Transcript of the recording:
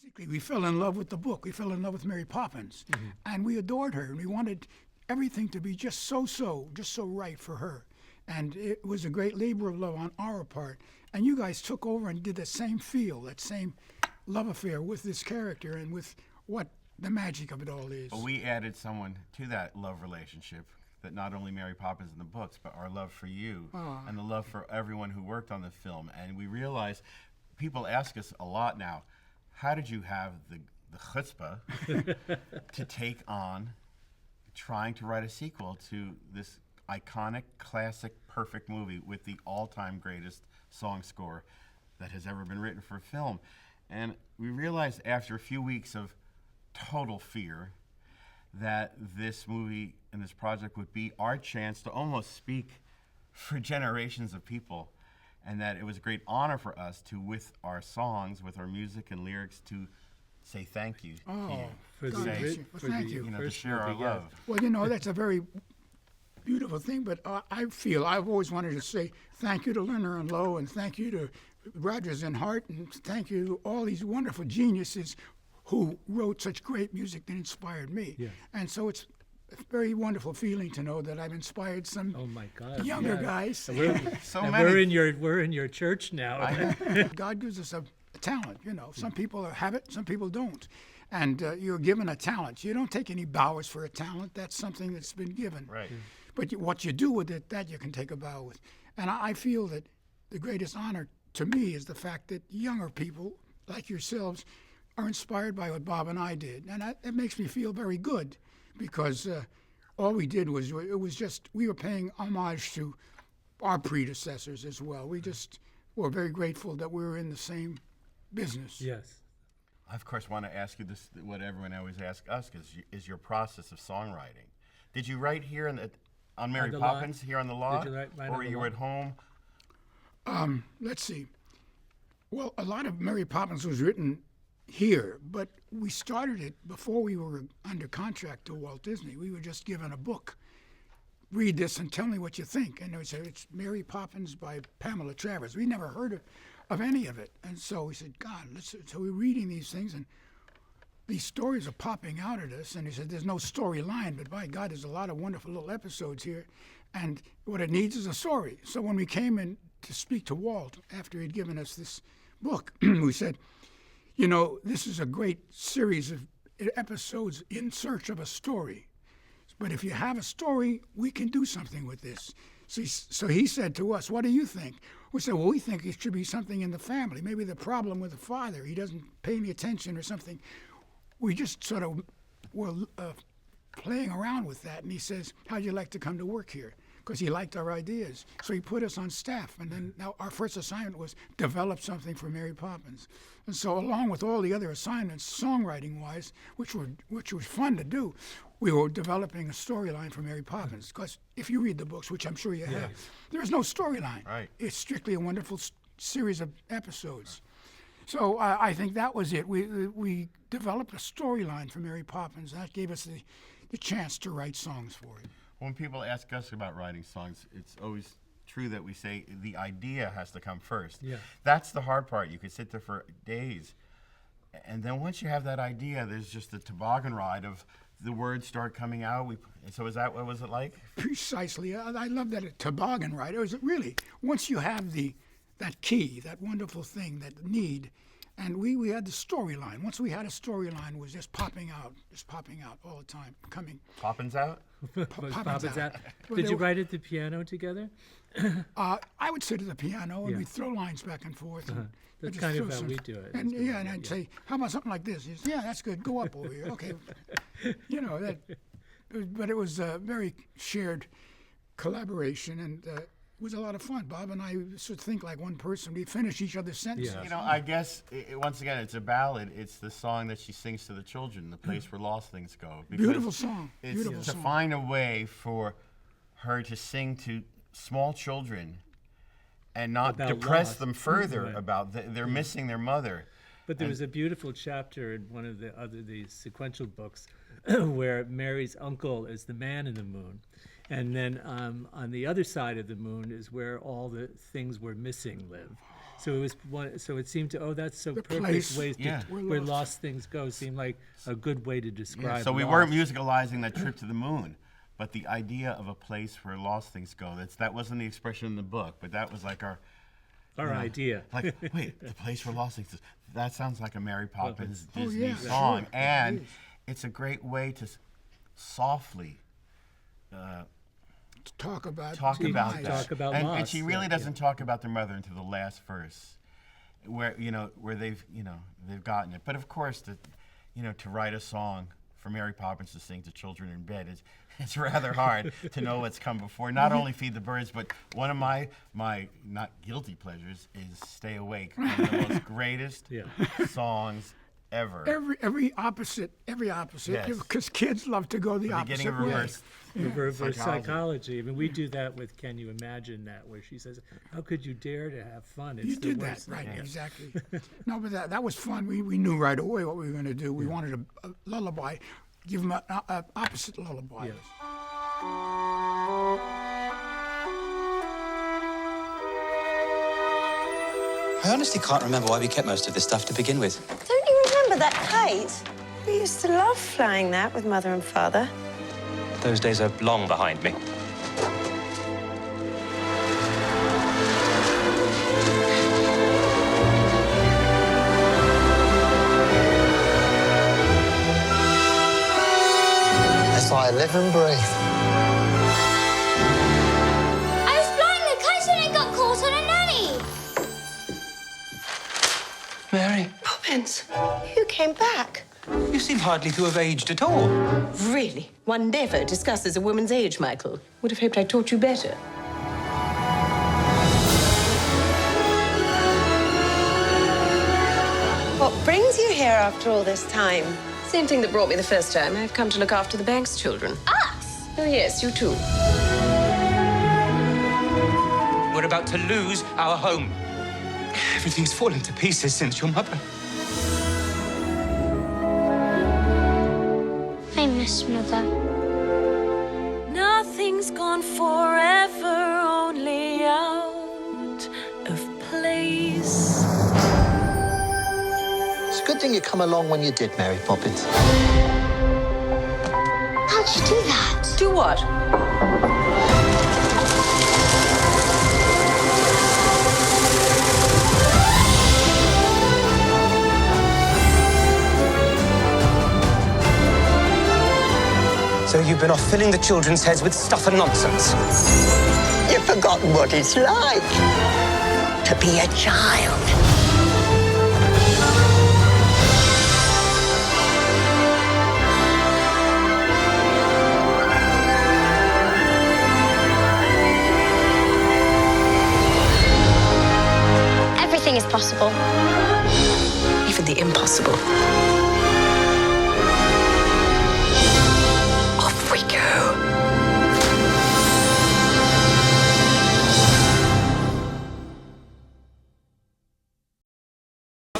Basically, we fell in love with the book. We fell in love with Mary Poppins, and we adored her, and we wanted everything to be just so right for her. And it was a great labor of love on our part. And you guys took over and did the same feel, that same love affair with this character and with what the magic of it all is. But we added someone to that love relationship, that not only Mary Poppins in the books, but our love for you and the love for everyone who worked on the film. And we realized, people ask us a lot now, how did you have the chutzpah to take on trying to write a sequel to this iconic, classic, perfect movie with the all-time greatest song score that has ever been written for film? And we realized after a few weeks of total fear that this movie and this project would be our chance to almost speak for generations of people, and that it was a great honor for us to, with our songs, with our music and lyrics, to say thank you to you. Thank you. To share our love. Well, that's a very beautiful thing, but I feel I've always wanted to say thank you to Lerner and Lowe, and thank you to Rodgers and Hart, and thank you to all these wonderful geniuses who wrote such great music that inspired me. Yeah. And so it's a very wonderful feeling to know that I've inspired some younger guys. We're in your church now. God gives us a talent, Some people have it, some people don't. And you're given a talent. You don't take any bowers for a talent. That's something that's been given. Right. But what you do with it, that you can take a bow with. And I feel that the greatest honor to me is the fact that younger people like yourselves are inspired by what Bob and I did. And it makes me feel very good, because all we did was, we were paying homage to our predecessors as well. We just were very grateful that we were in the same business. Yes. I, of course, want to ask you this, what everyone always asks us, is your process of songwriting. Did you write here on Mary Poppins, here on the lot? Did you write or you were at home? Let's see. Well, a lot of Mary Poppins was written here, but we started it before we were under contract to Walt Disney. We were just given a book. Read this and tell me what you think. And they would say, it's Mary Poppins by Pamela Travers. We never heard of any of it. And so we said, God, so we're reading these things, and these stories are popping out at us. And he said, there's no storyline, but by God, there's a lot of wonderful little episodes here. And what it needs is a story. So when we came in to speak to Walt after he'd given us this book, we said, this is a great series of episodes in search of a story. But if you have a story, we can do something with this. So he said to us, what do you think? We said, well, we think it should be something in the family. Maybe the problem with the father, he doesn't pay any attention or something. We just sort of were playing around with that. And he says, how'd you like to come to work here? Because he liked our ideas. So he put us on staff. And then now our first assignment was develop something for Mary Poppins. And so along with all the other assignments, songwriting-wise, which was fun to do, we were developing a storyline for Mary Poppins. Because if you read the books, which I'm sure you have, there's no storyline. Right. It's strictly a wonderful series of episodes. So I think that was it. We developed a storyline for Mary Poppins. That gave us the chance to write songs for it. When people ask us about writing songs, it's always true that we say the idea has to come first. Yeah. That's the hard part. You could sit there for days. And then once you have that idea, there's just a toboggan ride of the words start coming out. So is that what was it like? Precisely. I love that toboggan ride. It was really, once you have that key, that wonderful thing, that need, and we had the storyline. Once we had a storyline, it was just popping out all the time, coming. Poppins out? Poppins out. Did you write at the piano together? I would sit at the piano and we'd throw lines back and forth. And That's kind of how we do it. And and I'd say, how about something like this? He'd say, yeah, that's good. Go up over here. Okay. But it was a very shared collaboration, and it was a lot of fun. Bob and I sort of think like one person. We finish each other's sentences. Yeah. I guess, once again, it's a ballad. It's the song that she sings to the children, the place where lost things go. Beautiful song. It's Beautiful to song. find a way for her to sing to small children and not About depress loss. them further Right. about they're missing their mother. But there was a beautiful chapter in one of these sequential books where Mary's uncle is the man in the moon. And then on the other side of the moon is where all the things we're missing live. So it was one. So it seemed to that's so The perfect place ways to, Yeah. where lost things go seemed like a good way to describe. So we loss. weren't musicalizing that trip to the moon, but the idea of a place where lost things go. That wasn't the expression in the book, but that was like our idea. Like, wait, the place where lost things. That sounds like a Mary Poppins Oh, Disney yeah, song, sure. and it's a great way to softly Talk about talk about demise. that. Talk about and loss, she really yeah, doesn't talk about their mother until the last verse, where they've gotten it. But of course, to write a song for Mary Poppins to sing to children in bed it's rather hard to know what's come before. Not only Feed the Birds, but one of my not guilty pleasures is Stay Awake, one of the most greatest songs ever. Every opposite, Yes. because kids love to go the The opposite beginning of way. reverse. Reverse Psychology. psychology. I mean, we do that with Can You Imagine That, where she says, "How could you dare to have fun?" It's You the did that, worst right? thing." Exactly. No, but that was fun. We knew right away what we were going to do. We wanted a lullaby, give them an opposite lullaby. Yeah. I honestly can't remember why we kept most of this stuff to begin with. Don't you remember that kite? We used to love flying that with Mother and Father. Those days are long behind me. That's why I live and breathe. I was flying the kite and it got caught on a nanny. Mary, Poppins, you came back. you seem hardly to have aged at all. Really? One never discusses a woman's age, Michael. Would have hoped I taught you better. What brings you here after all this time? Same thing that brought me the first time. I've come to look after the bank's children. Us? Oh, yes, you too. We're about to lose our home. Everything's fallen to pieces since your mother. I miss Mother. Nothing's gone forever, only out of place. It's a good thing you come along when you did, Mary Poppins. How'd you do that? Do what? So you've been off filling the children's heads with stuff and nonsense. You've forgotten what it's like to be a child. Everything is possible. Even the impossible.